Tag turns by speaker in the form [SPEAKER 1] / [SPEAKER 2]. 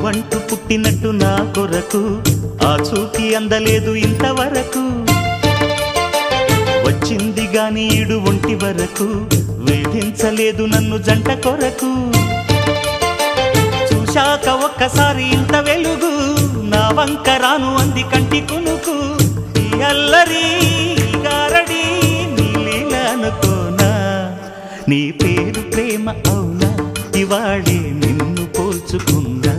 [SPEAKER 1] నువ్వంటూ పుట్టినట్టు నా కొరకు ఆ చూపి అందలేదు ఇంతవరకు వచ్చింది గాని ఈడు ఒంటి వరకు వేధించలేదు నన్ను జంట కొరకు చూశాక ఒక్కసారి ఇంత వెలుగు నా వంక రాను అంది కంటి కునుకు ఈ అల్లరి గారడి నీలీలనుకోనా నీ పేరు ప్రేమ అవునా ఇవాళే నిన్ను పోల్చుకున్నా